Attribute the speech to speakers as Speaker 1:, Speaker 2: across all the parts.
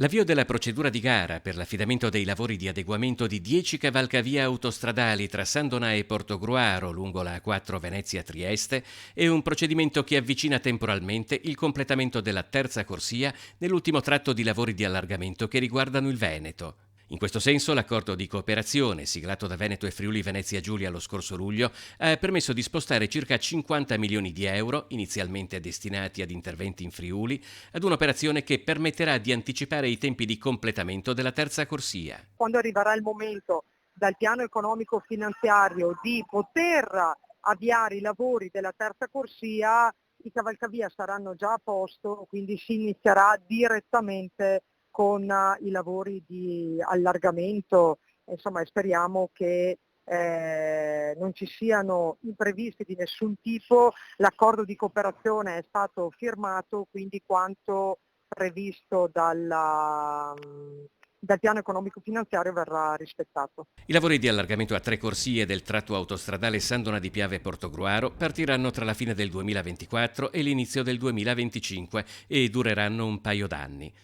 Speaker 1: L'avvio della procedura di gara per l'affidamento dei lavori di adeguamento di 10 cavalcavie autostradali tra Sandona e Portogruaro lungo la A4 Venezia-Trieste è un procedimento che avvicina temporalmente il completamento della terza corsia nell'ultimo tratto di lavori di allargamento che riguardano il Veneto. In questo senso, l'accordo di cooperazione, siglato da Veneto e Friuli Venezia Giulia lo scorso luglio, ha permesso di spostare circa 50 milioni di euro, inizialmente destinati ad interventi in Friuli, ad un'operazione che permetterà di anticipare i tempi di completamento della terza corsia.
Speaker 2: Quando arriverà il momento dal piano economico finanziario di poter avviare i lavori della terza corsia, i cavalcavia saranno già a posto, quindi si inizierà direttamente con i lavori di allargamento, insomma, e speriamo che non ci siano imprevisti di nessun tipo. L'accordo di cooperazione è stato firmato, quindi quanto previsto dal piano economico finanziario verrà rispettato.
Speaker 1: I lavori di allargamento a tre corsie del tratto autostradale Sandona di Piave Portogruaro partiranno tra la fine del 2024 e l'inizio del 2025 e dureranno un paio d'anni.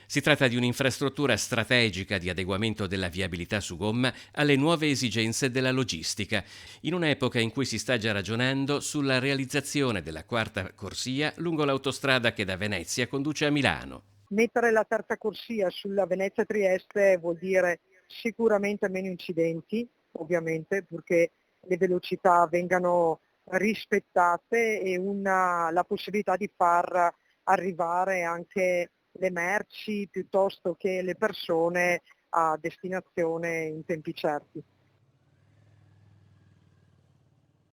Speaker 1: Si tratta di un'infrastruttura strategica di adeguamento della viabilità su gomma alle nuove esigenze della logistica, in un'epoca in cui si sta già ragionando sulla realizzazione della quarta corsia lungo l'autostrada che da Venezia conduce a Milano.
Speaker 2: Mettere la terza corsia sulla Venezia-Trieste vuol dire sicuramente meno incidenti, ovviamente, purché le velocità vengano rispettate e la possibilità di far arrivare anche le merci piuttosto che le persone a destinazione in tempi certi.